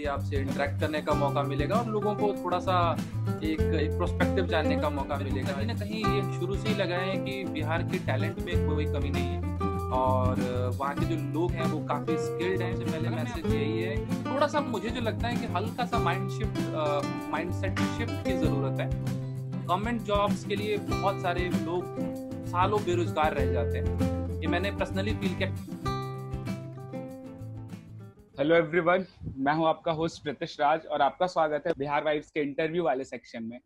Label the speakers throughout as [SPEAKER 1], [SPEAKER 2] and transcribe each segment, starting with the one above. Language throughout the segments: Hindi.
[SPEAKER 1] आपसे इंटरेक्ट करने का मौका मिलेगा और लोगों को थोड़ा सा एक प्रोस्पेक्टिव जानने का मौका मिलेगा। कहीं ना कहीं ये शुरू से ही लगा है कि बिहार के टैलेंट में कोई कमी नहीं है और वहाँ के जो लोग हैं वो काफ़ी स्किल्ड हैं। सबसे पहले मैसेज यही है, थोड़ा सा मुझे जो लगता है कि हल्का सा माइंडसेट शिफ्ट की ज़रूरत है। गवर्नमेंट जॉब्स के लिए बहुत सारे लोग सालों बेरोजगार रह जाते हैं, ये मैंने पर्सनली फील किया।
[SPEAKER 2] हेलो एवरीवन, मैं हूं आपका होस्ट प्रीतिश राज और आपका स्वागत है बिहार वाइब्स के इंटरव्यू वाले सेक्शन में,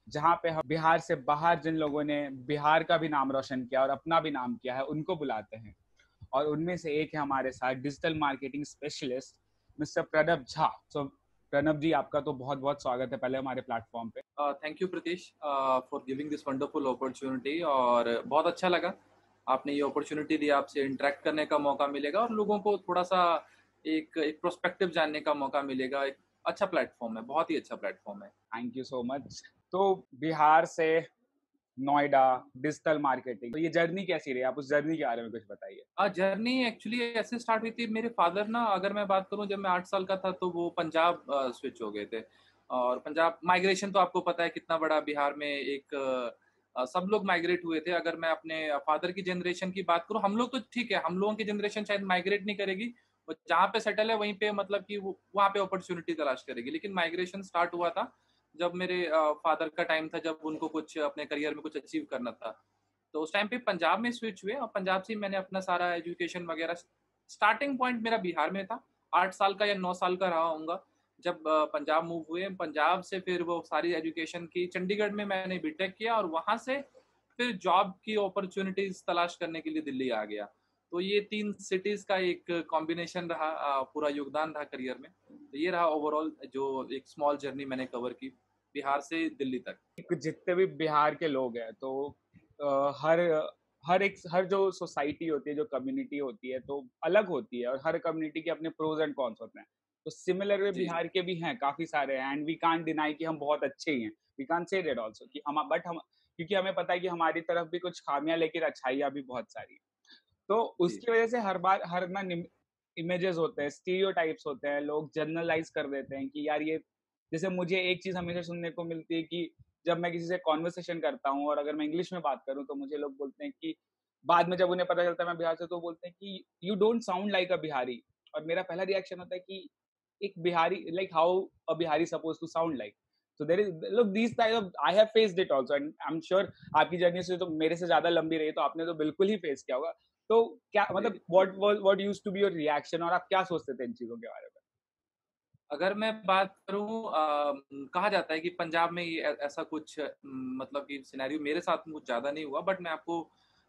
[SPEAKER 2] जहां पे हम बिहार से बाहर जिन लोगों ने बिहार का भी नाम रोशन किया और अपना भी नाम किया है उनको बुलाते हैं। और उनमें से एक है हमारे साथ digital marketing specialist mister Pranab Jha. तो प्रणब जी, आपका तो बहुत बहुत स्वागत है पहले हमारे प्लेटफॉर्म पे।
[SPEAKER 1] Thank you Pritish for giving this wonderful opportunity, और बहुत अच्छा लगा आपने ये अपॉर्चुनिटी दी। आपसे इंटरेक्ट करने का मौका मिलेगा और लोगों को थोड़ा सा एक प्रोस्पेक्टिव जानने का मौका मिलेगा। एक अच्छा प्लेटफॉर्म है, बहुत ही अच्छा प्लेटफॉर्म है।
[SPEAKER 2] Thank you so much. तो बिहार से नोएडा, डिजिटल मार्केटिंग, तो ये जर्नी कैसी रही? आप उस जर्नी के बारे में कुछ बताइए।
[SPEAKER 1] जर्नी एक्चुअली ऐसे स्टार्ट हुई थी, मेरे फादर ना, अगर मैं बात करूं, जब मैं 8 साल का था तो वो पंजाब स्विच हो गए थे। और पंजाब माइग्रेशन तो आपको पता है कितना बड़ा बिहार में एक सब लोग माइग्रेट हुए थे। अगर मैं अपने फादर की जनरेशन की बात करूं, हम लोग तो ठीक है, हम लोगों की जनरेशन शायद माइग्रेट नहीं करेगी, वो जहाँ पे सेटल है वहीं पे, मतलब कि वो वहाँ पे अपॉर्चुनिटी तलाश करेगी। लेकिन माइग्रेशन स्टार्ट हुआ था जब मेरे फादर का टाइम था, जब उनको कुछ अपने करियर में कुछ अचीव करना था। तो उस टाइम पे पंजाब में स्विच हुए और पंजाब से मैंने अपना सारा एजुकेशन वगैरह, स्टार्टिंग पॉइंट मेरा बिहार में था। 8 साल का या 9 साल का रहा होऊंगा जब पंजाब मूव हुए। पंजाब से फिर वो सारी एजुकेशन की चंडीगढ़ में मैंने बीटेक किया और वहाँ से फिर जॉब की अपॉर्चुनिटीज तलाश करने के लिए दिल्ली आ गया। तो ये 3 सिटीज का एक कॉम्बिनेशन रहा, पूरा योगदान रहा करियर में। तो ये रहा ओवरऑल जो एक स्मॉल जर्नी मैंने कवर की बिहार से दिल्ली तक।
[SPEAKER 2] जितने भी बिहार के लोग हैं, तो हर हर जो सोसाइटी होती है, जो कम्युनिटी होती है, तो अलग होती है और हर कम्युनिटी के अपने प्रोज एंड कॉन्स होते हैं। तो सिमिलर वे
[SPEAKER 1] जी जी।
[SPEAKER 2] बिहार के भी हैं, काफी सारे हैं, एंड वी कांट डिनाई कि हम बहुत अच्छे ही हैं। We can't say that also कि हम, बट हम, क्योंकि हमें पता है कि हमारी तरफ भी कुछ खामियां लेकिन अच्छाइयां भी बहुत सारी हैं। तो
[SPEAKER 1] जी
[SPEAKER 2] उसकी वजह से हर बार हर ना इमेजेस होते हैं, स्टीरियोटाइप्स होते हैं, लोग जनरलाइज कर देते हैं कि यार ये, जैसे मुझे एक चीज हमेशा सुनने को मिलती है कि जब मैं किसी से कॉन्वर्सेशन करता हूँ और अगर मैं इंग्लिश में बात करूँ तो मुझे लोग बोलते हैं कि बाद में जब उन्हें पता चलता है मैं बिहार से, तो बोलते हैं कि you don't sound like a Bihari. और मेरा पहला रिएक्शन होता है कि एक Bihari, like how a Bihari suppose to sound like. so there is, look, these type of, I have faced it also and I'm sure आपकी जर्नी से तो मेरे से ज्यादा लंबी रही, तो आपने तो बिल्कुल ही फेस किया होगा। तो क्या
[SPEAKER 1] जी।
[SPEAKER 2] मतलब what used to be your reaction, और आप क्या सोचते थे इन चीजों के बारे में?
[SPEAKER 1] अगर मैं बात करूं, कहा जाता है कि पंजाब में ये ऐसा कुछ मतलब कि सिनेरियो मेरे साथ कुछ ज़्यादा नहीं हुआ, बट मैं आपको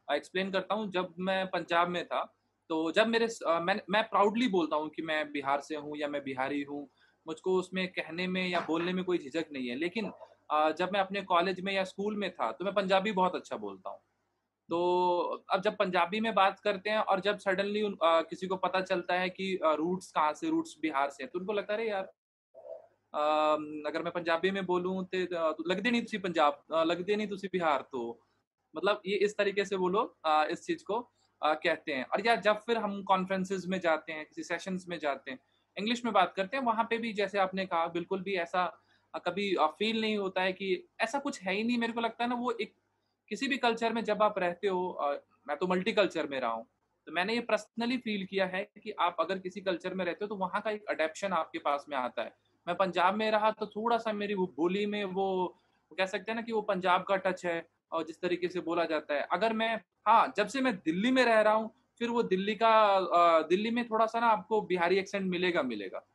[SPEAKER 1] एक्सप्लेन करता हूं। जब मैं पंजाब में था, तो जब मैं प्राउडली बोलता हूं कि मैं बिहार से हूं या मैं बिहारी हूं, मुझको उसमें कहने में या बोलने में कोई झिझक नहीं है। लेकिन जब मैं अपने कॉलेज में या स्कूल में था तो मैं पंजाबी बहुत अच्छा बोलता हूँ। तो अब जब पंजाबी में बात करते हैं और जब सडनली किसी को पता चलता है कि रूट्स कहाँ से, रूट्स बिहार से हैं, तो उनको लगता है अरे यार, अगर मैं पंजाबी में बोलूं तो लगदे नहीं तुसी पंजाब, लगदे नहीं तुसी बिहार। तो मतलब ये इस तरीके से वो लोग इस चीज को कहते हैं। और या जब फिर हम कॉन्फ्रेंसेज में जाते हैं, किसी सेशंस में जाते हैं, इंग्लिश में बात करते हैं, वहां पे भी जैसे आपने कहा, बिल्कुल भी ऐसा कभी फील नहीं होता है कि ऐसा कुछ है ही नहीं। मेरे को लगता है ना, वो एक किसी भी कल्चर में जब आप रहते हो, मैं तो मल्टी कल्चर में रहा हूँ, तो मैंने ये पर्सनली फील किया है कि आप अगर किसी कल्चर में रहते हो तो वहाँ का एक अडेप्शन आपके पास में आता है। मैं पंजाब में रहा तो थोड़ा सा मेरी वो बोली में वो कह सकते हैं ना कि वो पंजाब का टच है, और जिस तरीके से बोला जाता है। अगर मैं, हाँ, जब से मैं दिल्ली में रह रहा हूँ, फिर वो दिल्ली में थोड़ा सा ना आपको बिहारी एक्सेंट मिलेगा मिलेगा।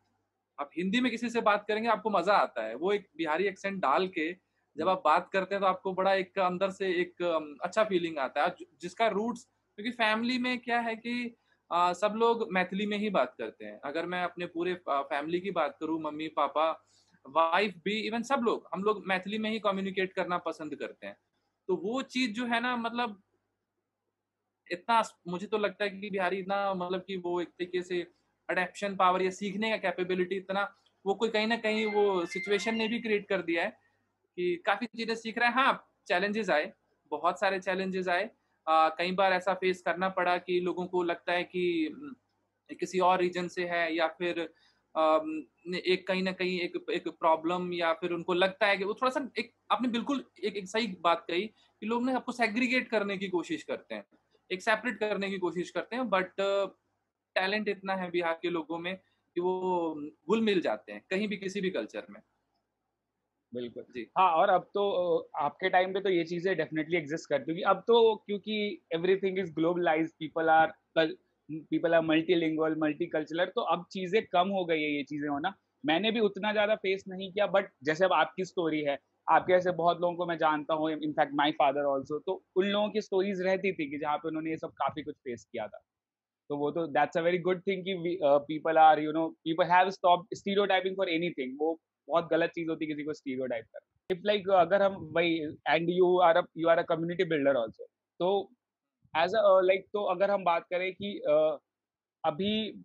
[SPEAKER 1] आप हिंदी में किसी से बात करेंगे आपको मजा आता है, वो एक बिहारी एक्सेंट डाल के जब आप बात करते हैं तो आपको बड़ा एक अंदर से एक अच्छा फीलिंग आता है, जिसका रूट्स, क्योंकि फैमिली में क्या है कि सब लोग मैथिली में ही बात करते हैं। अगर मैं अपने पूरे फैमिली की बात करूं, मम्मी पापा, वाइफ भी, इवन सब लोग, हम लोग मैथिली में ही कम्युनिकेट करना पसंद करते हैं। तो वो चीज जो है ना, मतलब इतना मुझे तो लगता है कि बिहारी इतना, मतलब कि वो एक तरीके से अडेप्शन पावर या सीखने का कैपेबिलिटी इतना, वो कोई कहीं ना कहीं वो सिचुएशन ने भी क्रिएट कर दिया है कि काफी चीजें सीख रहा है। हाँ, चैलेंजेस आए, बहुत सारे चैलेंजेस आए। कई बार ऐसा फेस करना पड़ा कि लोगों को लगता है कि किसी और रीजन से है, या फिर एक कहीं न कहीं एक प्रॉब्लम या फिर उनको लगता है कि वो थोड़ा-सा एक आपने बिल्कुल एक सही बात कही कि लोग ना आपको सेग्रीगेट करने की कोशिश करते हैं, एक सेपरेट करने की कोशिश करते हैं बट टैलेंट इतना है बिहार के लोगों में कि वो घुल-मिल जाते हैं, कहीं भी किसी भी कल्चर में।
[SPEAKER 2] बिल्कुल।
[SPEAKER 1] जी।
[SPEAKER 2] हाँ, और अब तो आपके टाइम पे तो ये चीज़ें डेफ़िनेटली एक्ज़िस्ट करती होंगी। अब तो क्योंकि everything is globalized, people are multilingual, multicultural, तो अब चीज़ें कम हो गई है ये चीज़ें होना। मैंने भी उतना ज़्यादा फ़ेस नहीं किया, बट जैसे अब आपकी स्टोरी है, आपके ऐसे बहुत लोगों को मैं जानता हूँ, इनफैक्ट माय फादर ऑल्सो, तो उन लोगों की स्टोरीज़ रहती थी कि जहाँ पे उन्होंने ये सब काफ़ी कुछ फ़ेस किया था। तो वो तो that's a very good thing कि people are people have stopped stereotyping for anything. वो बहुत गलत चीज़ होती है किसी को स्टीरियोटाइप करना। इफ लाइक अगर हम वही, and you are a community builder also, तो एज़ अ लाइक, तो अगर हम बात करें कि अभी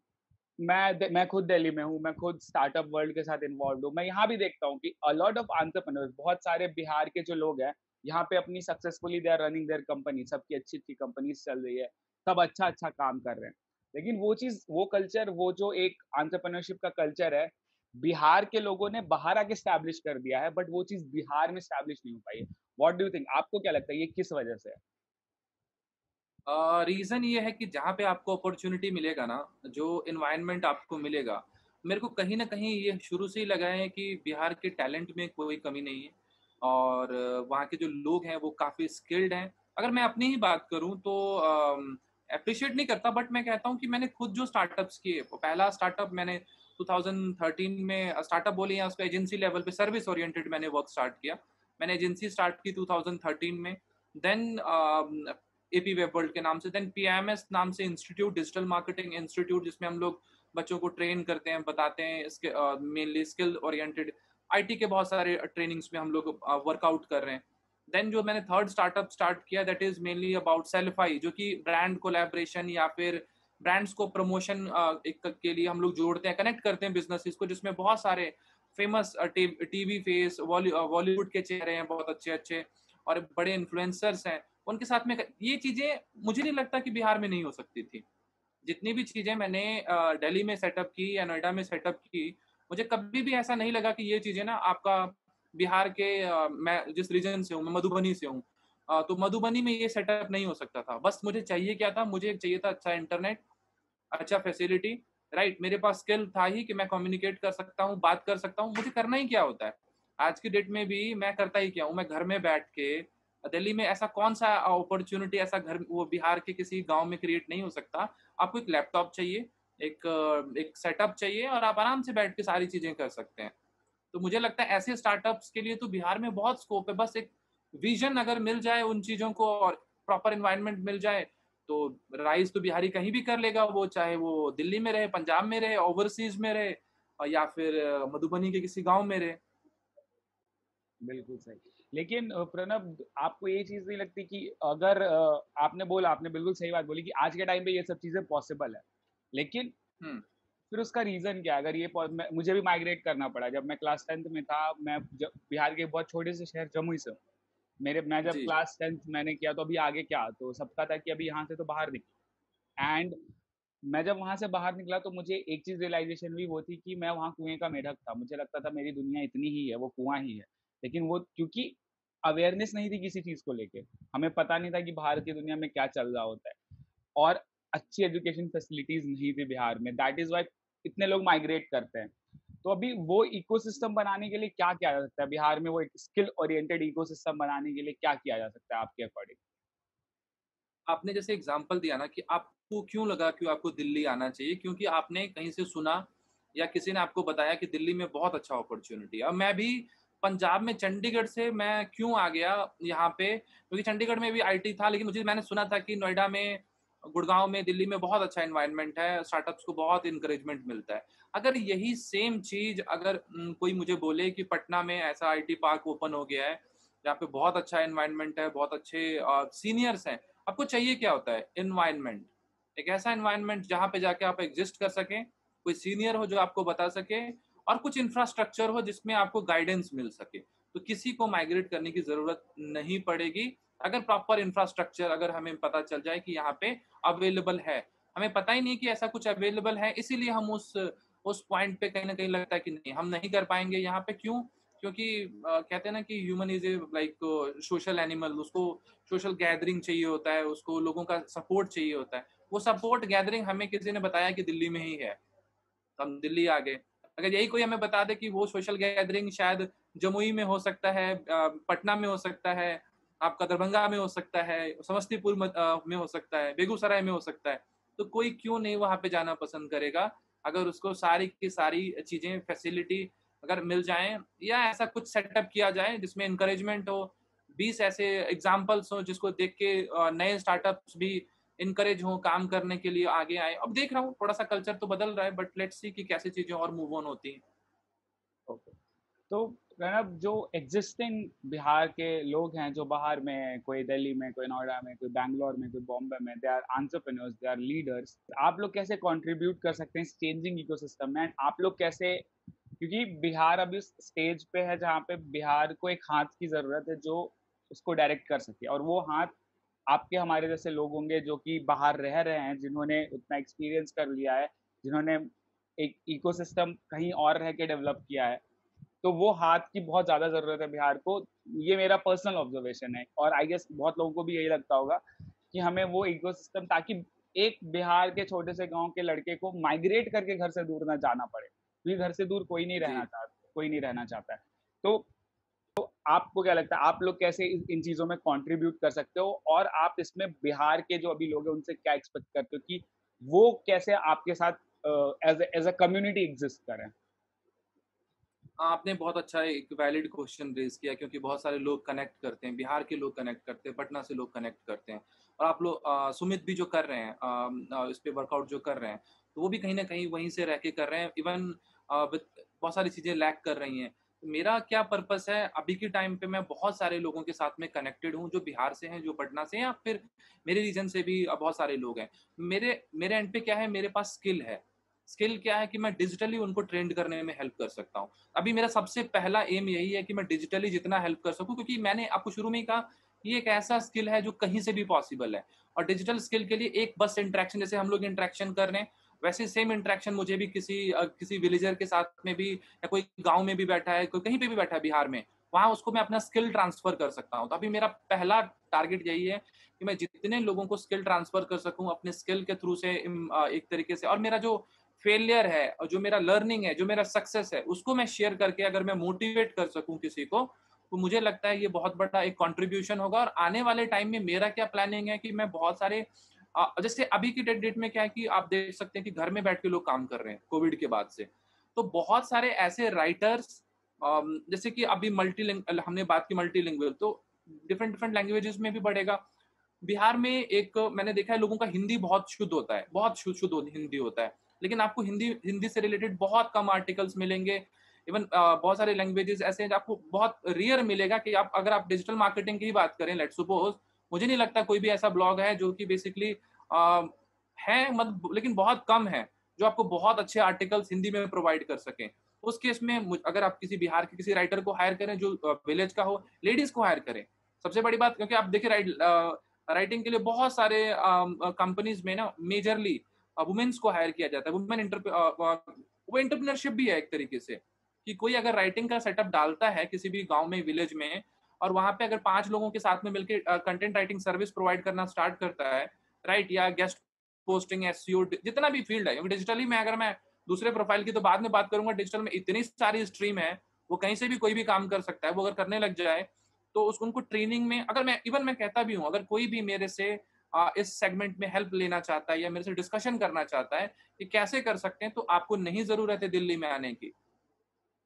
[SPEAKER 2] मैं खुद दिल्ली में हूँ, मैं खुद स्टार्टअप वर्ल्ड के साथ इन्वॉल्व्ड हूँ। मैं यहाँ भी देखता हूँ कि अ लॉट ऑफ एंटरप्रेन्योर्स, बहुत सारे बिहार के जो लोग हैं, यहाँ पे अपनी successfully they are running their company, सबकी अच्छी-अच्छी कंपनीज़ चल रही है, सब अच्छा-अच्छा काम कर रहे हैं। लेकिन वो चीज़, वो कल्चर, वो जो एक एंटरप्रेन्योरशिप का कल्चर है, बिहार के लोगों ने बाहर आके एस्टैब्लिश कर दिया है, बट वो चीज़ बिहार में एस्टैब्लिश नहीं हो पाई है। What do you think? आपको क्या लगता है ये किस वजह से है?
[SPEAKER 1] रीज़न ये है कि जहाँ पे आपको अपॉर्च्युनिटी मिलेगा ना, जो एनवायरनमेंट आपको मिलेगा, मेरे को कहीं न कहीं ये शुरू से ही लगा है कि बिहार के टैलेंट में कोई कमी नहीं है और वहाँ के जो लोग हैं वो काफ़ी स्किल्ड हैं। अगर मैं अपनी ही बात करूँ तो एप्रिशिएट नहीं करता बट मैं कहता हूँ कि मैंने खुद जो स्टार्टअप्स किए, पहला स्टार्टअप मैंने 2013 में स्टार्टअप बोले या उसको एजेंसी लेवल पे सर्विस ओरिएंटेड मैंने वर्क स्टार्ट किया। मैंने एजेंसी स्टार्ट की 2013 में। देन एपी वेब वर्ल्ड के नाम से, देन पीएमएस नाम से इंस्टीट्यूट, डिजिटल मार्केटिंग इंस्टीट्यूट, जिसमें हम लोग बच्चों को ट्रेन करते हैं, बताते हैं, इसके मेनली स्किल ओरिएंटेड आईटी के बहुत सारे ट्रेनिंग्स में हम लोग वर्कआउट कर रहे हैं। देन जो मैंने थर्ड स्टार्टअप स्टार्ट किया दैट इज मेनली अबाउट सेल्फाई, जो कि ब्रांड कोलैबोरेशन या फिर ब्रांड्स को प्रमोशन के लिए हम लोग जोड़ते हैं, कनेक्ट करते हैं बिजनेसेस को, जिसमें बहुत सारे फेमस टीवी फेस, बॉलीवुड के चेहरे हैं बहुत अच्छे अच्छे और बड़े इन्फ्लुएंसर्स हैं, उनके साथ में ये चीज़ें मुझे नहीं लगता कि बिहार में नहीं हो सकती थी। जितनी भी चीज़ें मैंने दिल्ली में सेटअप की या नोएडा में सेटअप की, मुझे कभी भी ऐसा नहीं लगा कि ये चीज़ें ना आपका बिहार के मैं जिस रीजन से हूँ, मैं मधुबनी से हूँ। तो मधुबनी में ये सेटअप नहीं हो सकता था। बस मुझे चाहिए क्या था? मुझे चाहिए था अच्छा इंटरनेट, अच्छा फैसिलिटी, राइट? मेरे पास स्किल था ही कि मैं कम्युनिकेट कर सकता हूँ, बात कर सकता हूँ, मुझे करना ही क्या होता है? आज की डेट में भी मैं करता ही क्या हूँ? मैं घर में बैठ के दिल्ली में ऐसा कौन-सा अपॉर्च्युनिटी ऐसा घर वो बिहार के किसी गाँव में क्रिएट नहीं हो सकता। आपको एक लैपटॉप चाहिए, एक सेटअप चाहिए और आप आराम से बैठ के सारी चीज़ें कर सकते हैं। तो मुझे लगता है ऐसे स्टार्टअप्स के लिए तो बिहार में बहुत स्कोप है, बस एक विज़न अगर मिल जाए उन चीज़ों को और प्रॉपर एनवायरनमेंट मिल जाए, तो राइज़ तो बिहारी कहीं भी कर लेगा, वो चाहे वो दिल्ली में रहे, पंजाब में रहे, ओवरसीज़ में रहे या फिर मधुबनी के किसी गाँव में रहे।
[SPEAKER 2] बिल्कुल सही। लेकिन प्रणब, आपको ये चीज़ नहीं लगती कि अगर आपने बोला, आपने बिल्कुल सही बात बोली कि आज के टाइम पे ये सब चीज़ें पॉसिबल है। लेकिन
[SPEAKER 1] हुँ,
[SPEAKER 2] फिर उसका रीज़न क्या है? अगर ये मुझे भी माइग्रेट करना पड़ा। जब मैं क्लास 10th में था, मैं जब बिहार के बहुत छोटे से शहर जमुई से हूँ। मैं जब
[SPEAKER 1] जी, जी।
[SPEAKER 2] क्लास 10th मैंने किया, तो अभी आगे क्या? तो सबका था कि अभी यहाँ से तो बाहर निकलो। एंड मैं जब वहाँ से बाहर निकला तो मुझे एक चीज़ रियलाइज़ेशन हुई, वो थी कि मैं वहाँ कुएँ का मेढक था। मुझे लगता था मेरी दुनिया इतनी ही है, वो कुआँ ही है। लेकिन वो, क्योंकि अवेयरनेस नहीं थी किसी चीज़ को लेके, हमें पता नहीं था कि बाहर की दुनिया में क्या चल रहा होता है, और अच्छी एजुकेशन फैसिलिटीज़ नहीं थी बिहार में। दैट इज़ व्हाई इतने लोग माइग्रेट करते हैं। तो अभी वो इकोसिस्टम बनाने के लिए क्या किया जा सकता है? बिहार में वो एक स्किल ओरिएंटेड इकोसिस्टम बनाने के लिए क्या किया जा सकता है आपके अकॉर्डिंग?
[SPEAKER 1] आपने जैसे एग्ज़ाम्पल दिया ना कि आपको क्यों लगा कि आपको दिल्ली आना चाहिए, क्योंकि आपने कहीं से सुना या किसी ने आपको बताया कि दिल्ली में बहुत अच्छा अपॉर्च्युनिटी है। अब मैं भी पंजाब में चंडीगढ़ से मैं क्यों आ गया यहाँ पे, क्योंकि चंडीगढ़ में भी आईटी था, लेकिन मैंने सुना था कि नोएडा में, गुड़गाँव में, दिल्ली में बहुत अच्छा एनवायरनमेंट है, स्टार्टअप्स को बहुत एनकरेजमेंट मिलता है। अगर यही सेम चीज़ अगर कोई मुझे बोले कि पटना में ऐसा आईटी पार्क ओपन हो गया है, जहाँ पे बहुत अच्छा एनवायरनमेंट है, बहुत अच्छे सीनियर्स हैं, आपको चाहिए क्या होता है? एनवायरनमेंट। एक ऐसा एनवायरनमेंट जहाँ पे जाके आप एग्ज़िस्ट कर सकें, कोई सीनियर हो जो आपको बता सके और कुछ इंफ्रास्ट्रक्चर हो जिसमें आपको गाइडेंस मिल सके। तो किसी को माइग्रेट करने की ज़रूरत नहीं पड़ेगी, अगर प्रॉपर इंफ्रास्ट्रक्चर अगर हमें पता चल जाए कि यहाँ पे अवेलेबल है। हमें पता ही नहीं कि ऐसा कुछ अवेलेबल है, इसीलिए हम उस पॉइंट पे कहीं ना कहीं लगता है कि नहीं, हम नहीं कर पाएंगे यहाँ पे। क्यों? क्योंकि कहते हैं ना कि human is a like social animal, उसको सोशल गैदरिंग चाहिए होता है, उसको लोगों का सपोर्ट चाहिए होता है। वो सपोर्ट गैदरिंग हमें किसी ने बताया कि दिल्ली में ही है, तो हम दिल्ली आ गए। अगर यही कोई हमें बता दे कि वो सोशल गैदरिंग शायद जमुई में हो सकता है, पटना में हो सकता है, आपका दरभंगा में हो सकता है, समस्तीपुर में हो सकता है, बेगूसराय में हो सकता है, तो कोई क्यों नहीं वहाँ पे जाना पसंद करेगा अगर उसको सारी की सारी चीजें, फैसिलिटी अगर मिल जाएं, या ऐसा कुछ सेटअप किया जाए जिसमें इंकरेजमेंट हो, 20 ऐसे एग्जाम्पल्स हो जिसको देख के नए स्टार्टअप्स भी इनकरेज हो काम करने के लिए आगे आए। अब देख रहा हूँ थोड़ा सा कल्चर तो बदल रहा है, बट लेट्स सी कि कैसे चीजें और मूव ऑन होती हैं।
[SPEAKER 2] ओके। तो प्रणब, जो एग्जिस्टिंग बिहार के लोग हैं जो बाहर में हैं, कोई दिल्ली में, कोई नोएडा में, कोई बैंगलोर में, कोई बॉम्बे में, they are entrepreneurs, they are leaders, आप लोग कैसे कंट्रीब्यूट कर सकते हैं इस चेंजिंग इकोसिस्टम में? आप लोग कैसे, क्योंकि बिहार अभी उस स्टेज पे है जहाँ पे बिहार को एक हाथ की जरूरत है जो उसको डायरेक्ट कर सके, और वो हाथ आपके हमारे जैसे लोग होंगे जो कि बाहर रह रहे हैं, जिन्होंने उतना एक्सपीरियंस कर लिया है, जिन्होंने एक इकोसिस्टम कहीं और रह के डेवलप किया है। तो वो हाथ की बहुत ज्यादा जरूरत है बिहार को। ये मेरा पर्सनल ऑब्जर्वेशन है, और आई गेस बहुत लोगों को भी यही लगता होगा कि हमें वो इकोसिस्टम, ताकि एक बिहार के छोटे से गांव के लड़के को माइग्रेट करके घर से दूर ना जाना पड़े, क्योंकि घर से दूर कोई नहीं
[SPEAKER 1] जी।
[SPEAKER 2] रहना चाहता, कोई नहीं रहना चाहता है। तो आपको क्या लगता है, आप लोग कैसे इन चीजों में कंट्रीब्यूट कर सकते हो, और आप इसमें बिहार के जो अभी लोग हैं उनसे क्या एक्सपेक्ट करते हो कि वो कैसे आपके साथ एज अ कम्युनिटी एग्जिस्ट करें?
[SPEAKER 1] आपने बहुत अच्छा एक वैलिड क्वेश्चन रेज किया, क्योंकि बहुत सारे लोग कनेक्ट करते हैं, बिहार के लोग कनेक्ट करते हैं, पटना से लोग कनेक्ट करते हैं, और आप लोग सुमित भी जो कर रहे हैं इस पे वर्कआउट जो कर रहे हैं, तो वो भी कहीं ना कहीं वहीं से रह के कर रहे हैं। इवन बहुत सारी चीज़ें लैक कर रही हैं। तो मेरा क्या पर्पस है अभी के टाइम पे, मैं बहुत सारे लोगों के साथ में कनेक्टेड हूँ जो बिहार से हैं, जो पटना से हैं, या फिर मेरे रीजन से भी बहुत सारे लोग हैं। मेरे मेरे एंड पे क्या है, मेरे पास स्किल है। स्किल क्या है कि मैं डिजिटली उनको ट्रेंड करने में हेल्प कर सकता हूँ। अभी मेरा सबसे पहला एम यही है कि मैं डिजिटली जितना हेल्प कर सकूं, क्योंकि मैंने आपको शुरू में ही कहा, ये एक ऐसा स्किल है जो कहीं से भी पॉसिबल है। और डिजिटल स्किल के लिए एक बस इंटरेक्शन, जैसे हम लोग इंटरेक्शन कर रहे हैं, वैसे सेम इंटरेक्शन मुझे भी किसी विलेजर के साथ में भी, या कोई गांव में भी बैठा है, कोई कहीं पे भी बैठा है बिहार में, वहां उसको मैं अपना स्किल ट्रांसफर कर सकता हूँ। तो अभी मेरा पहला टारगेट यही है कि मैं जितने लोगों को स्किल ट्रांसफर कर सकूं अपने स्किल के थ्रू से, एक तरीके से। और मेरा जो फेलियर है और जो मेरा लर्निंग है, जो मेरा सक्सेस है, उसको मैं शेयर करके अगर मैं मोटिवेट कर सकूं किसी को, तो मुझे लगता है ये बहुत बड़ा एक कंट्रीब्यूशन होगा। और आने वाले टाइम में मेरा क्या प्लानिंग है कि मैं बहुत सारे जैसे अभी की डेट में क्या है कि आप देख सकते हैं कि घर में बैठ के लोग काम कर रहे हैं कोविड के बाद से। तो बहुत सारे ऐसे राइटर्स, जैसे कि अभी हमने बात की मल्टीलिंगुअल, तो डिफरेंट डिफरेंट लैंग्वेजेस में भी बढ़ेगा। बिहार में एक मैंने देखा है, लोगों का हिंदी बहुत शुद्ध होता है, बहुत शुद्ध शुद्ध हिंदी होता है, लेकिन आपको हिंदी हिंदी से रिलेटेड बहुत कम आर्टिकल्स मिलेंगे। इवन बहुत सारे लैंग्वेजेस ऐसे हैं जो आपको बहुत रेयर मिलेगा कि आप, अगर आप डिजिटल मार्केटिंग की ही बात करें, लेट्स सपोज, मुझे नहीं लगता कोई भी ऐसा ब्लॉग है जो कि बेसिकली है, मतलब लेकिन बहुत कम है, जो आपको बहुत अच्छे आर्टिकल्स हिंदी में प्रोवाइड कर सकें। उस केस में अगर आप किसी बिहार के किसी राइटर को हायर करें जो विलेज का हो, लेडीज को हायर करें। सबसे बड़ी बात, क्योंकि आप देखिए राइटिंग के लिए बहुत सारे कंपनीज में ना मेजरली वुमेन्स को हायर किया जाता है। वो एंटरप्रेन्योरशिप भी है एक तरीके से, कि कोई अगर राइटिंग का सेटअप डालता है किसी भी गांव में, विलेज में, और वहां पे अगर 5 लोगों के साथ में मिलकर कंटेंट राइटिंग सर्विस प्रोवाइड करना स्टार्ट करता है, राइट, या गेस्ट पोस्टिंग, एसईओ, जितना भी फील्ड है डिजिटली में, अगर मैं दूसरे प्रोफाइल की तो बाद में बात करूंगा, डिजिटल में इतनी सारी स्ट्रीम है, वो कहीं से भी कोई भी काम कर सकता है। वो अगर करने लग जाए तो उनको ट्रेनिंग में, अगर मैं कहता भी हूँ, अगर कोई भी मेरे से इस सेगमेंट में हेल्प लेना चाहता है या मेरे से डिस्कशन करना चाहता है कि कैसे कर सकते हैं, तो आपको नहीं जरूरत है दिल्ली में आने की।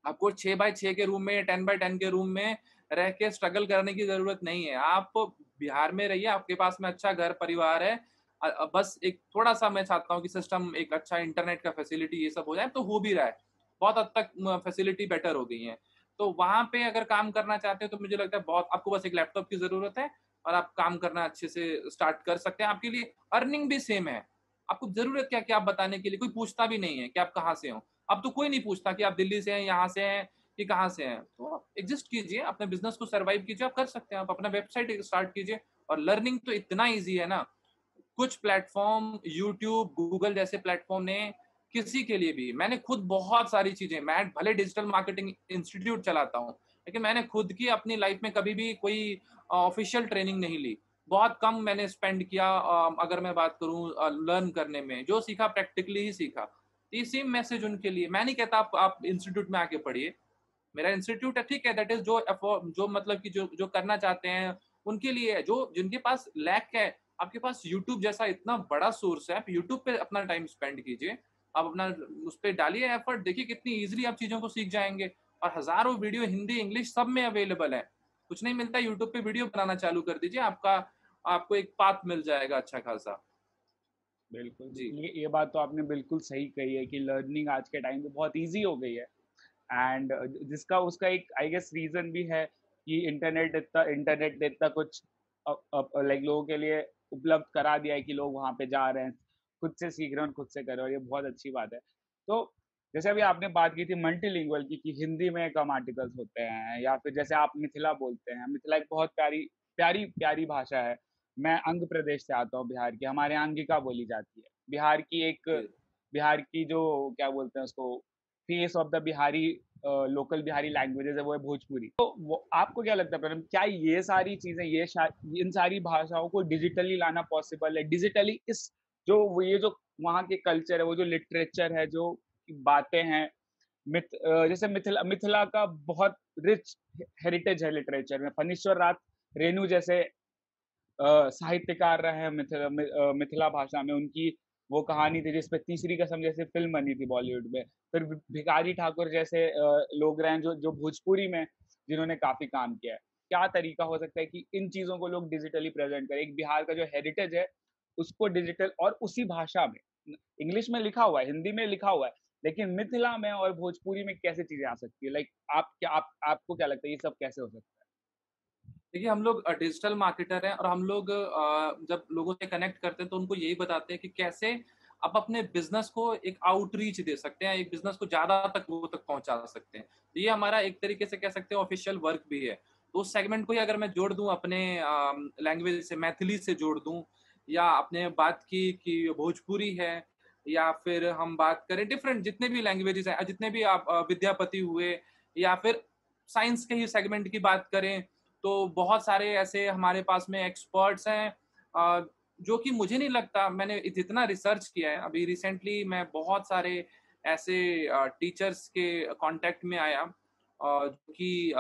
[SPEAKER 1] आपको 6x6 के रूम में या 10x10 के रूम में रह के स्ट्रगल करने की जरूरत नहीं है। आप बिहार में रहिए, आपके पास में अच्छा घर परिवार है, बस एक थोड़ा सा मैं चाहता हूँ कि सिस्टम, एक अच्छा इंटरनेट का फैसिलिटी, ये सब हो जाए, तो हो भी रहा है, बहुत हद तक फैसिलिटी बेटर हो गई है। तो वहां पे अगर काम करना चाहते हैं तो मुझे लगता है बहुत, आपको बस एक लैपटॉप की जरूरत है और आप काम करना अच्छे से स्टार्ट कर सकते हैं। आपके लिए अर्निंग भी सेम है। आपको जरूरत क्या, क्या आप बताने के लिए, कोई पूछता भी नहीं है कि आप कहाँ से हो। अब तो कोई नहीं पूछता कि आप दिल्ली से हैं, यहाँ से हैं, कि कहाँ से हैं। तो आप एग्जिस्ट कीजिए, अपने बिजनेस को सर्वाइव कीजिए, आप कर सकते हैं। आप अपना वेबसाइट स्टार्ट कीजिए, और लर्निंग तो इतना ईजी है ना। कुछ प्लेटफॉर्म, यूट्यूब, गूगल जैसे प्लेटफॉर्म ने किसी के लिए भी। मैंने खुद बहुत सारी चीज़ें, मैं भले डिजिटल मार्केटिंग इंस्टीट्यूट चलाता हूँ, लेकिन मैंने खुद की अपनी लाइफ में कभी भी कोई ऑफ़िशियल ट्रेनिंग नहीं ली। बहुत कम मैंने स्पेंड किया अगर मैं बात करूँ लर्न करने में, जो सीखा प्रैक्टिकली ही सीखा। तो ये सेम मैसेज उनके लिए, मैं नहीं कहता आप इंस्टीट्यूट में आके पढ़िए। मेरा इंस्टीट्यूट है, ठीक है, दैट इज़ जो मतलब कि जो करना चाहते हैं, उनके लिए है। जो जिनके पास लैक है, आपके पास यूट्यूब जैसा इतना बड़ा सोर्स है, आप यूट्यूब पे अपना टाइम स्पेंड कीजिए। आप अपना उस पे डालिए एफर्ट, देखिए कितनी ईज़िली आप चीज़ों को सीख जाएँगे और हज़ारों वीडियो हिंदी, इंग्लिश सब में अवेलेबल है। कुछ नहीं मिलता, यूट्यूब पे वीडियो बनाना चालू कर दीजिए, आपको एक पाथ मिल जाएगा अच्छा खासा।
[SPEAKER 2] बिल्कुल,
[SPEAKER 1] जी।
[SPEAKER 2] बिल्कुल। ये बात तो आपने बिल्कुल सही कही है कि लर्निंग आज के टाइम पे बहुत ईज़ी हो गई है। एंड जिसका उसका एक आई गेस रीज़न भी है कि इंटरनेट ने इतना कुछ लाइक लोगों के लिए उपलब्ध करा दिया है कि लोग वहाँ पे जा रहे हैं, खुद से सीख रहे हैं और खुद से कर रहे हैं, और ये बहुत अच्छी बात है। तो जैसे अभी आपने बात की थी मल्टीलिंगुअल की, कि हिंदी में कम आर्टिकल्स होते हैं, या फिर जैसे आप मिथिला बोलते हैं। मिथिला एक बहुत प्यारी प्यारी प्यारी भाषा है। मैं अंग प्रदेश से आता हूँ बिहार के, हमारे यहाँ अंगिका बोली जाती है।
[SPEAKER 1] जी।
[SPEAKER 2] बिहार की जो क्या बोलते हैं उसको, face of the Bihari local Bihari languages है, वो है भोजपुरी। तो वो आपको क्या लगता है परम, क्या ये सारी चीजें, इन सारी भाषाओं को डिजिटली लाना पॉसिबल है? डिजिटली इस जो वो ये जो वहाँ के कल्चर है, वो जो लिटरेचर है, जो बातें हैं, जैसे मिथिला मिथिला का बहुत रिच हेरिटेज है लिटरेचर में। फणीश्वर रात रेणु जैसे साहित्यकार रहे हैं मिथिला भाषा में। उनकी वो कहानी थी जिसपे तीसरी कसम जैसे फिल्म बनी थी बॉलीवुड में। फिर भिखारी ठाकुर जैसे लोग रहे हैं जो जो भोजपुरी में जिन्होंने काफी काम किया है। क्या तरीका हो सकता है कि इन चीजों को लोग डिजिटली प्रेजेंट करें? एक बिहार का जो हेरिटेज है उसको डिजिटल और उसी भाषा में, इंग्लिश में लिखा हुआ है, हिंदी में लिखा हुआ है, लेकिन मिथिला में और भोजपुरी में कैसे चीजें आ सकती है? लाइक आपको क्या लगता है ये सब कैसे हो सकता है?
[SPEAKER 1] देखिए, हम लोग डिजिटल मार्केटर हैं और हम लोग जब लोगों से कनेक्ट करते हैं तो उनको यही बताते हैं कि कैसे आप अपने बिज़नेस को एक आउटरीच दे सकते हैं, एक बिज़नेस को ज़्यादा तक लोगों तक पहुँचा सकते हैं। तो ये हमारा एक तरीके से कह सकते हैं ऑफ़िशियल वर्क भी है। तो उस सेगमेंट को ही अगर मैं जोड़ दूँ अपने लैंग्वेज से, मैथिली से जोड़ दूँ, या आपने बात की कि भोजपुरी है, या फिर हम बात करें डिफरेंट जितने भी लैंग्वेजेज़ हैं, जितने भी आप विद्यापति हुए, या फिर साइंस के ही सेगमेंट की बात करें, तो बहुत सारे ऐसे हमारे पास में एक्सपर्ट्स हैं जो कि मुझे नहीं लगता, मैंने जितना रिसर्च किया है अभी रिसेंटली, मैं बहुत सारे ऐसे टीचर्स के कांटेक्ट में आया जो कि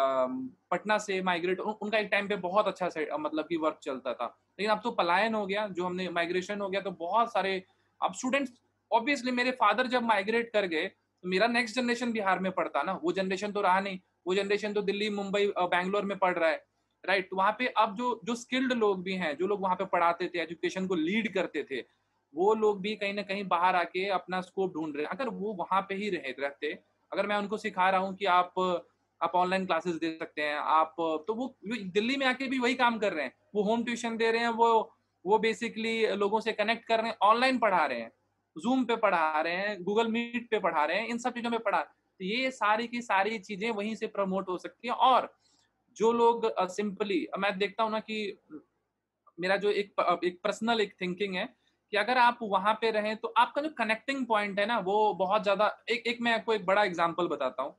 [SPEAKER 1] पटना से माइग्रेट उनका एक टाइम पे बहुत अच्छा से मतलब कि वर्क चलता था, लेकिन अब तो पलायन हो गया, जो हमने माइग्रेशन हो गया, तो बहुत सारे अब स्टूडेंट्स, ऑब्वियसली मेरे फादर जब माइग्रेट कर गए तो मेरा नेक्स्ट जनरेशन बिहार में पढ़ता ना, वो जनरेशन तो रहा नहीं, वो जनरेशन तो दिल्ली, मुंबई, बैंगलोर में पढ़ रहा है, राइट? तो वहाँ पे अब जो जो स्किल्ड लोग भी हैं, जो लोग वहाँ पे पढ़ाते थे, एजुकेशन को लीड करते थे, वो लोग भी कहीं न कहीं बाहर आके अपना स्कोप ढूँढ रहे हैं। अगर वो वहाँ पे ही रहते, अगर मैं उनको सिखा रहा हूँ कि आप ऑनलाइन क्लासेस दे सकते हैं, आप तो वो दिल्ली में आके भी वही काम कर रहे हैं। वो होम ट्यूशन दे रहे हैं, वो बेसिकली लोगों से कनेक्ट कर रहे हैं, ऑनलाइन पढ़ा रहे हैं, ज़ूम पे पढ़ा रहे हैं, गूगल मीट पे पढ़ा रहे हैं, इन सब चीज़ों पे तो ये सारी की सारी चीज़ें वहीं से प्रमोट हो सकती हैं। और जो लोग सिंपली मैं देखता हूँ ना कि मेरा जो एक पर्सनल एक थिंकिंग है कि अगर आप वहाँ पे रहें तो आपका जो कनेक्टिंग पॉइंट है ना वो बहुत ज़्यादा एक एक मैं आपको एक बड़ा एग्जांपल बताता हूँ।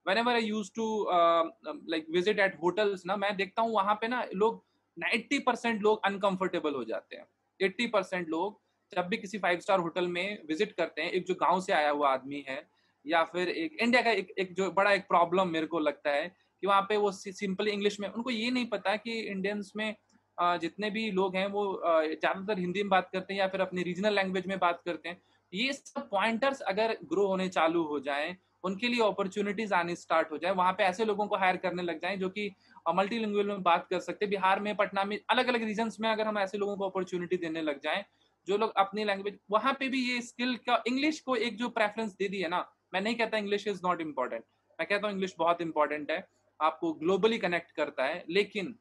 [SPEAKER 1] Whenever I used to like visit at hotels ना, मैं देखता हूँ वहाँ पे ना लोग 90% लोग अनकंफर्टेबल हो जाते हैं। 80% लोग जब भी किसी 5 स्टार होटल में विजिट करते हैं, एक जो गाँव से आया हुआ आदमी है, या फिर एक इंडिया का एक जो बड़ा एक प्रॉब्लम मेरे को लगता है कि वहाँ पे वो सिंपली इंग्लिश में, उनको ये नहीं पता कि इंडियंस में जितने भी लोग हैं वो ज़्यादातर हिंदी में बात करते हैं या फिर अपनी रीजनल लैंग्वेज में बात करते हैं। ये सब पॉइंटर्स अगर ग्रो होने चालू हो जाएँ, उनके लिए अपॉर्च्युनिटीज़ आनी स्टार्ट हो जाए, वहाँ पे ऐसे लोगों को हायर करने लग जाएँ जो कि मल्टीलिंगुअल में बात कर सकते हैं। बिहार में, पटना में, अलग-अलग रीजन्स में अगर हम ऐसे लोगों को अपॉर्च्युनिटी देने लग जाएँ, जो लोग अपनी लैंग्वेज वहाँ पे भी ये स्किल का इंग्लिश को एक जो प्रेफ़रेंस दे दी है ना, मैं नहीं कहता इंग्लिश इज़ नॉट इम्पोर्टेंट। मैं कहता हूँ इंग्लिश बहुत इम्पोर्टेंट है, आपको ग्लोबली कनेक्ट करता है, लेकिन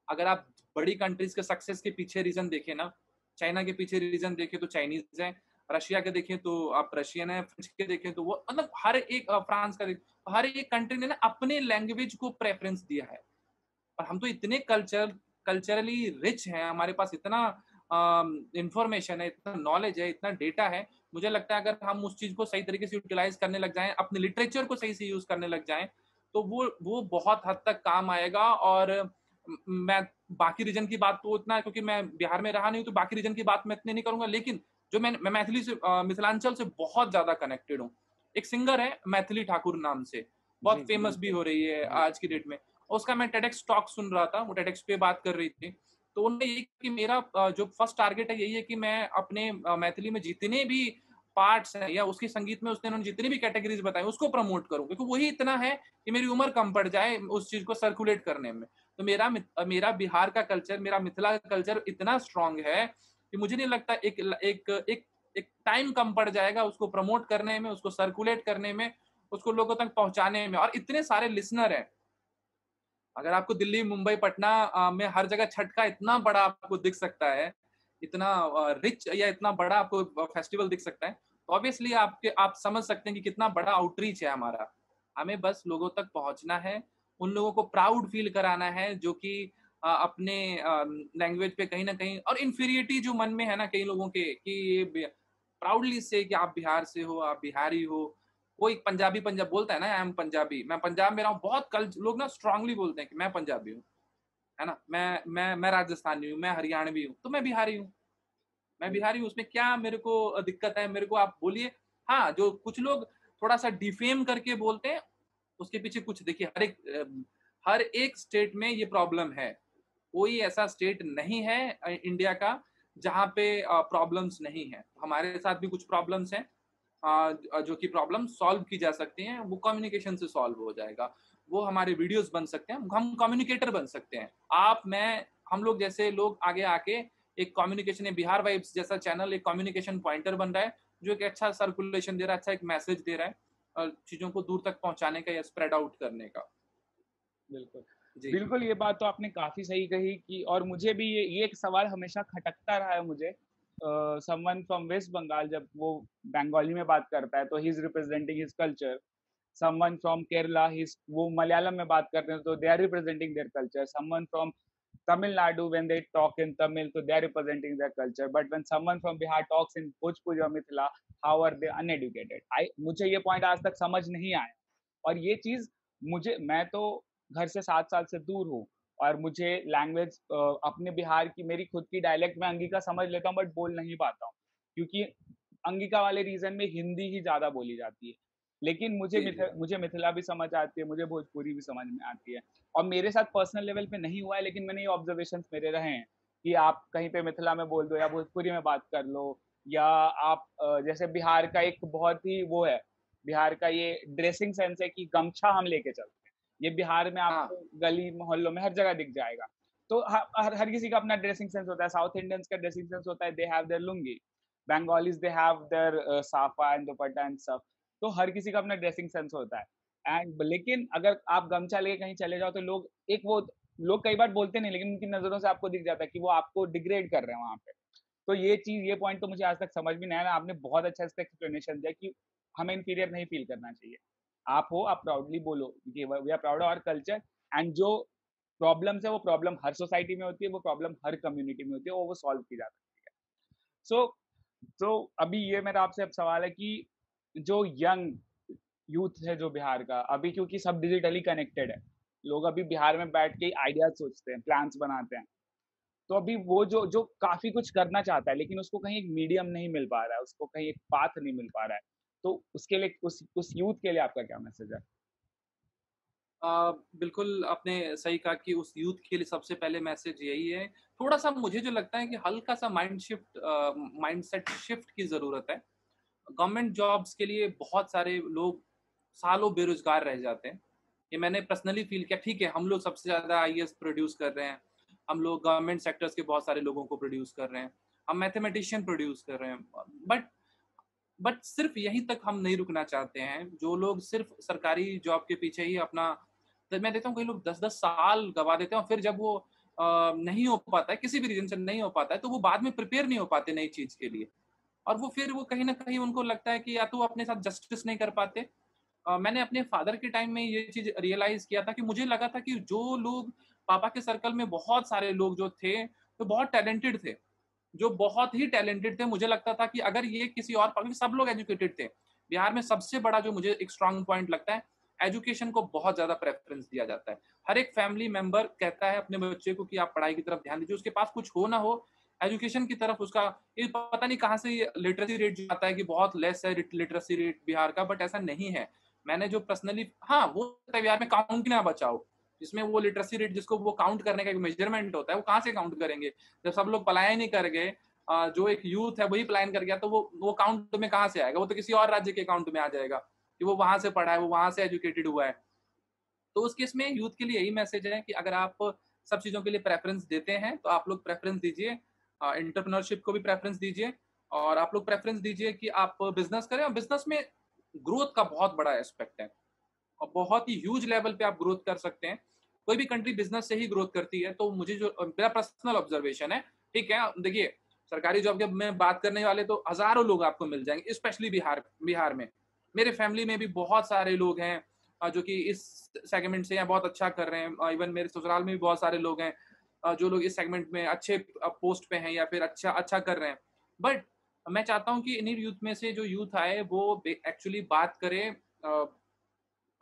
[SPEAKER 1] अगर आप बड़ी कंट्रीज़ के सक्सेस के पीछे रीज़न देखें ना, चाइना के पीछे रीज़न देखें तो चाइनीज़ हैं, रशिया के देखें तो आप रशियन हैं, फ्रेंच के देखें तो वो मतलब हर एक फ्रांस का हर एक कंट्री ने ना अपने लैंग्वेज को प्रेफ़रेंस दिया है। और हम तो इतने कल्चरली रिच हैं, हमारे पास इतना इन्फॉर्मेशन है, इतना नॉलेज है, इतना डेटा है, मुझे लगता है अगर हम उस चीज़ को सही तरीके से यूटिलाइज़ करने लग जाएँ, अपने लिटरेचर को सही से यूज़ करने लग जाएँ, तो वो बहुत हद तक काम आएगा। और मैं बाकी रीजन की बात तो उतना, क्योंकि मैं बिहार में रहा नहीं हूँ, तो बाकी रीजन की बात मैं इतनी नहीं करूँगा, लेकिन जो मैं मैथिली से मिथिलांचल से बहुत ज़्यादा कनेक्टेड हूँ। एक सिंगर है मैथिली ठाकुर नाम से,
[SPEAKER 2] जी,
[SPEAKER 1] बहुत
[SPEAKER 2] जी,
[SPEAKER 1] फेमस भी
[SPEAKER 2] बिल्कुल।
[SPEAKER 1] हो रही है
[SPEAKER 2] जी,
[SPEAKER 1] आज की डेट में। उसका मैं टेडेक्स टॉक सुन रहा था, वो टेडेक्स पे बात कर रही थी। तो उन्होंने यही कि मेरा जो फर्स्ट टारगेट है यही है कि मैं अपने मैथिली में जितने भी पार्ट्स हैं या उसके संगीत में उसने उन्होंने जितनी भी कैटेगरीज़ बताई उसको प्रमोट करूँ, क्योंकि वही इतना है कि मेरी उम्र कम पड़ जाए उस चीज़ को सर्कुलेट करने में। तो मेरा बिहार का कल्चर, मेरा मिथिला का कल्चर इतना स्ट्रॉन्ग है कि मुझे नहीं लगता एक टाइम कम पड़ जाएगा उसको प्रमोट करने में, उसको सर्कुलेट करने में, उसको लोगों तक पहुँचाने में। और इतने सारे लिसनर हैं, अगर आपको दिल्ली, मुंबई, पटना में हर जगह छठ का इतना बड़ा आपको दिख सकता है, इतना रिच या इतना बड़ा आपको फेस्टिवल दिख सकता है, तो ऑब्वियसली आप समझ सकते हैं कि कितना बड़ा आउटरीच है हमारा। हमें बस लोगों तक पहुँचना है, उन लोगों को प्राउड फील कराना है जो कि अपने लैंग्वेज पे कहीं न कहीं, और इन्फीरियरिटी जो मन में है ना कई लोगों के कि ये प्राउडली से कि आप बिहार से हो, आप बिहारी हो। कोई पंजाबी पंजाब बोलता है ना, आई एम पंजाबी, मैं पंजाब में रहा हूँ, बहुत कल लोग ना स्ट्रांगली बोलते हैं कि मैं पंजाबी हूँ, है ना? मैं राजस्थानी हूँ, मैं हरियाणवी हूँ, तो मैं बिहारी हूँ। मैं
[SPEAKER 2] जी,
[SPEAKER 1] बिहारी हूँ, उसमें क्या मेरे को दिक्कत है? मेरे को आप बोलिए। हाँ, जो कुछ लोग थोड़ा-सा डिफेम करके बोलते हैं, उसके पीछे कुछ देखिए, हर एक स्टेट में ये प्रॉब्लम है। कोई ऐसा स्टेट नहीं है इंडिया का जहाँ पे प्रॉब्लम्स नहीं है। हमारे साथ भी कुछ प्रॉब्लम्स हैं, जो कि प्रॉब्लम सॉल्व की जा सकती हैं, वो कम्युनिकेशन से सॉल्व हो जाएगा। वो हमारे वीडियोज़ बन सकते हैं, हम कम्युनिकेटर बन सकते हैं। आप, मैं, हम लोग जैसे लोग आगे आके एक कम्युनिकेशन, ये बिहार वाइब्स जैसा चैनल एक कम्युनिकेशन पॉइंटर बन रहा है, जो एक अच्छा सर्कुलेशन दे रहा है, अच्छा एक मैसेज दे रहा है चीज़ों को दूर तक पहुँचाने का या स्प्रेड आउट करने का।
[SPEAKER 2] बिल्कुल।
[SPEAKER 1] जी।
[SPEAKER 2] बिल्कुल, ये बात तो आपने काफ़ी सही कही कि और मुझे भी ये एक सवाल हमेशा खटकता रहा है मुझे। समवन फ्रॉम वेस्ट बंगाल जब वो बंगाली में बात करता है, तो he is representing his culture. Someone from Kerala, he is वो मलयालम में बात करते हैं, तो they are representing their culture. Someone from Tamil Nadu, when they talk in Tamil, so they are representing their culture. But when someone from Bihar talks in Bhojpuri or Mithila, how are they uneducated? मुझे ये पॉइंट आज तक समझ नहीं आया। और ये चीज़ मैं तो घर से 7 साल से दूर हूँ और मुझे लैंग्वेज अपने बिहार की मेरी खुद की डायलेक्ट में अंगिका समझ लेता हूँ बट बोल नहीं पाता हूँ। क्योंकि अंगिका वाले रीजन में हिंदी ही ज़्यादा बोली जाती है। लेकिन
[SPEAKER 1] जी, जी।
[SPEAKER 2] मुझे मिथिला भी समझ आती है, मुझे भोजपुरी भी समझ में आती है। और मेरे साथ पर्सनल लेवल पे नहीं हुआ है लेकिन मैंने ये ऑब्जर्वेशंस मेरे रहे हैं कि आप कहीं पे मिथिला में बोल दो या भोजपुरी में बात कर लो या आप जैसे बिहार का एक बहुत ही वो है, बिहार का ये ड्रेसिंग सेंस है कि गमछा हम लेके चलते हैं। ये बिहार में
[SPEAKER 1] हाँ।
[SPEAKER 2] आपको गली मोहल्लों में हर जगह दिख जाएगा। तो हर किसी का अपना ड्रेसिंग सेंस होता है। साउथ इंडियंस का ड्रेसिंग सेंस होता है, they have their lungi. Bengalis they have their साफा एंड दुपट्टा एंड सब। तो हर किसी का अपना ड्रेसिंग सेंस होता है। लेकिन अगर आप गमछा लेके कहीं चले जाओ तो लोग कई बार बोलते नहीं लेकिन उनकी नजरों से आपको दिख जाता है कि वो आपको डिग्रेड कर रहे हैं वहां पे। तो ये पॉइंट तो मुझे आज तक समझ में नहीं आया। आपने बहुत अच्छा इसका एक्सप्लेनेशन दिया कि हमें इंफीरियर नहीं फील करना चाहिए। आप हो, आप प्राउडली बोलो कि we are proud of our culture. And जो प्रॉब्लम्स है वो प्रॉब्लम हर सोसाइटी में होती है, वो प्रॉब्लम हर कम्युनिटी में होती है, वो सॉल्व की जा सकती है। सो तो अभी ये मेरा आपसे अब सवाल है कि जो यंग यूथ है जो बिहार का, अभी क्योंकि सब डिजिटली कनेक्टेड है, लोग अभी बिहार में बैठ के आइडियाज सोचते हैं, प्लान्स बनाते हैं। तो अभी वो जो जो काफी कुछ करना चाहता है लेकिन उसको कहीं एक मीडियम नहीं मिल पा रहा है, उसको कहीं एक पाथ नहीं मिल पा रहा है। तो उसके लिए उस यूथ के लिए आपका क्या मैसेज है?
[SPEAKER 1] बिल्कुल आपने सही कहा कि उस यूथ के लिए सबसे पहले मैसेज यही है। थोड़ा-सा मुझे जो लगता है कि हल्का-सा माइंडसेट शिफ्ट की ज़रूरत है। गवर्नमेंट जॉब्स के लिए बहुत सारे लोग सालों बेरोज़गार रह जाते हैं। ये मैंने पर्सनली फ़ील किया। ठीक है, हम लोग सबसे ज़्यादा आईएएस प्रोड्यूस कर रहे हैं। हम लोग गवर्नमेंट सेक्टर्स के बहुत सारे लोगों को प्रोड्यूस कर रहे हैं। हम मैथमेटिशियन प्रोड्यूस कर रहे हैं। बट बट सिर्फ़ यहीं तक हम नहीं रुकना चाहते हैं। जो लोग सिर्फ़ सरकारी जॉब के पीछे ही अपना, तो मैं देखता हूँ कई लोग 10-10 साल गँवा देते हैं और फिर जब वो नहीं हो पाता है, किसी भी रीज़न से नहीं हो पाता है, तो वो बाद में प्रिपेयर नहीं हो पाते नई चीज़ के लिए। और वो फिर वो कहीं न कहीं उनको लगता है कि या तो वो अपने साथ जस्टिस नहीं कर पाते। मैंने अपने फ़ादर के टाइम में ये चीज़ रियलाइज़ किया था कि मुझे लगा था कि जो लोग पापा के सर्कल में बहुत सारे लोग जो थे, वो बहुत टैलेंटेड थे। जो बहुत ही टैलेंटेड थे। मुझे लगता था कि अगर ये किसी और, क्योंकि सब लोग एजुकेटेड थे। बिहार में सबसे बड़ा जो मुझे एक स्ट्रॉन्ग पॉइंट लगता है, एजुकेशन को बहुत ज़्यादा प्रेफ़रेंस दिया जाता है। हर एक फैमिली मेंबर कहता है अपने बच्चे को कि आप पढ़ाई की तरफ ध्यान दीजिए, उसके पास कुछ हो ना हो, एजुकेशन की तरफ उसका, ये पता नहीं कहाँ से ये लिटरेसी रेट जो आता है कि बहुत लेस है लिटरेसी रेट बिहार का, बट ऐसा नहीं है। मैंने जो पर्सनली, हाँ, वो बिहार में काउंट ना बचा हो, जिसमें वो लिटरेसी रेट जिसको वो काउंट करने का एक मेजरमेंट होता है, वो कहाँ से काउंट करेंगे? जब सब लोग पलायन ही कर गए, जो एक यूथ है वही पलायन कर गया, तो वो काउंट में कहाँ से आएगा? वो तो किसी और राज्य के अकाउंट में आ जाएगा कि वो वहाँ से पढ़ा है, वो वहाँ से एजुकेटेड हुआ है। तो उस केस में यूथ के लिए यही मैसेज है कि अगर आप सब चीज़ों के लिए प्रेफ़रेंस देते हैं, तो आप लोग प्रेफ़रेंस दीजिए, एंटरप्रेन्योरशिप को भी प्रेफ़रेंस दीजिए, और आप लोग प्रेफ़रेंस दीजिए कि आप बिज़नेस करें, और बिज़नेस में ग्रोथ का बहुत बड़ा एस्पेक्ट है, और बहुत ही ह्यूज लेवल पे आप ग्रोथ कर सकते हैं। कोई भी कंट्री बिज़नेस से ही ग्रोथ करती है, तो मुझे जो मेरा पर्सनल ऑब्जर्वेशन है, ठीक है? देखिए, सरकारी जॉब की में बात करने वाले तो हज़ारों लोग आपको मिल जाएँगे, स्पेशली बिहार में। मेरे फैमिली में भी बहुत सारे लोग हैं जो कि इस सेगमेंट से या बहुत अच्छा कर रहे हैं। इवन मेरे ससुराल में भी बहुत सारे लोग हैं जो लोग इस सेगमेंट में अच्छे पोस्ट पे हैं या फिर अच्छा अच्छा कर रहे हैं। बट मैं चाहता हूँ कि इन्हीं यूथ में से जो यूथ आए वो एक्चुअली बात करे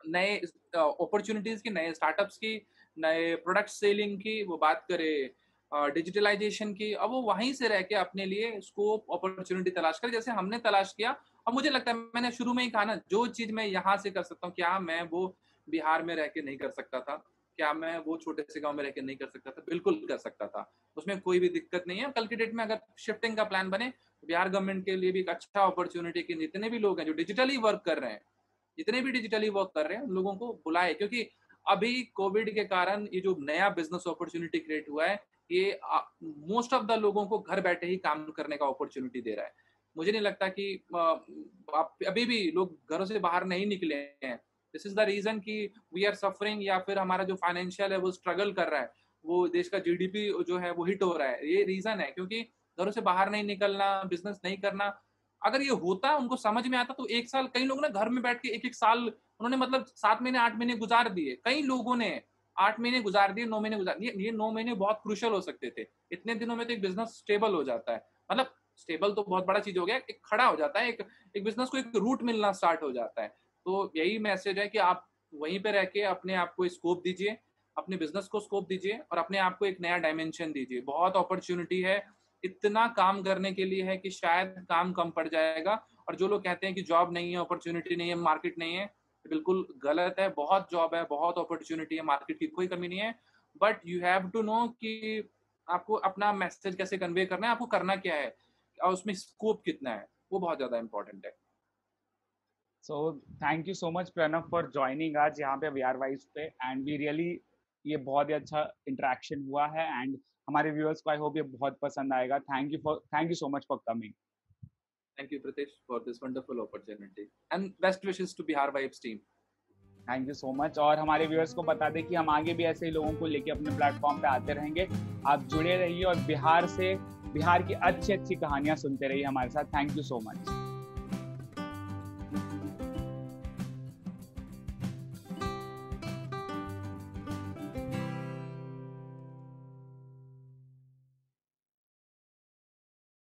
[SPEAKER 1] नए अपॉर्चुनिटीज़ की, नए स्टार्टअप्स की, नए प्रोडक्ट सेलिंग की, वो बात करे डिजिटलाइज़ेशन की। अब वो वहीं से रह के अपने लिए स्कोप, अपॉर्चुनिटी तलाश करे, जैसे हमने तलाश किया। और मुझे लगता है, मैंने शुरू में ही कहा ना, जो चीज़ मैं यहाँ से कर सकता हूँ, क्या मैं वो बिहार में रह के नहीं कर सकता था? क्या मैं वो छोटे से गाँव में रह के नहीं कर सकता था? बिल्कुल कर सकता था। उसमें कोई भी दिक्कत नहीं है। कल की डेट में अगर शिफ्टिंग का प्लान बने, तो बिहार गवर्नमेंट के लिए भी एक अच्छा अपॉर्चुनिटी कि जितने भी लोग हैं जो डिजिटली वर्क कर रहे हैं, जितने भी डिजिटली वर्क कर रहे हैं, उन लोगों को बुलाएँ, क्योंकि अभी कोविड के कारण ये जो नया बिज़नेस अपॉर्च्युनिटी क्रिएट हुआ है, ये मोस्ट ऑफ द लोगों को घर बैठे ही काम करने का अपॉर्च्युनिटी दे रहा है। मुझे नहीं लगता कि आप अभी भी लोग घरों से बाहर नहीं निकले हैं। दिस इज़ द रीज़न कि वी आर सफरिंग, या फिर हमारा जो फाइनेंशियल है वो स्ट्रगल कर रहा है। वो देश का जीडीपी जो है वो हिट हो रहा है। ये रीज़न है, क्योंकि घरों से बाहर नहीं निकलना, बिज़नेस नहीं करना। अगर ये होता, उनको समझ में आता, तो 1 साल, कई लोग ना घर में बैठ के 1-1 साल उन्होंने, मतलब 7 महीने 8 महीने गुज़ार दिए। कई लोगों ने 8 महीने गुज़ार दिए, 9 महीने गुज़ार दिए। ये 9 महीने बहुत क्रूशियल हो सकते थे। इतने दिनों में तो एक बिज़नेस स्टेबल हो जाता है। मतलब स्टेबल तो बहुत बड़ा चीज़ हो गया, एक खड़ा हो जाता है, एक बिज़नेस को एक रूट मिलना स्टार्ट हो जाता है। तो यही मैसेज है कि आप वहीं पे रह के अपने आप को स्कोप दीजिए, अपने बिज़नेस को स्कोप दीजिए, और अपने आप को एक नया डायमेंशन दीजिए। बहुत अपॉर्च्युनिटी है, इतना काम करने के लिए है कि शायद काम कम पड़ जाएगा। और जो लोग कहते हैं कि जॉब नहीं है, अपॉर्च्युनिटी नहीं है, मार्केट नहीं है, बिल्कुल गलत है। बहुत जॉब है, बहुत अपॉर्च्युनिटी है, मार्केट की कोई कमी नहीं है। But you have to know कि आपको अपना मैसेज कैसे कन्वे करना है, आपको करना क्या है, और उसमें स्कोप कितना है, वो बहुत ज़्यादा इम्पोर्टेंट है।
[SPEAKER 2] So thank you so much Pranav for joining आज यहाँ पे वीआर वाइब्स पे, एंड वी रियली, ये बहुत ही अच्छा इंटरेक्शन हुआ है, एंड हमारे व्यूअर्स को आई होप ये बहुत पसंद आएगा। Thank you so much for coming.
[SPEAKER 1] Thank you, Pritesh, for this wonderful opportunity. And best wishes to Bihar Vibes team.
[SPEAKER 2] Thank you so much. और हमारे व्यूअर्स को बता दें कि हम आगे भी ऐसे ही लोगों को लेके अपने प्लेटफॉर्म पे आते रहेंगे। आप जुड़े रहिए और बिहार की अच्छी अच्छी कहानियां सुनते रहिए हमारे साथ। Thank you so much.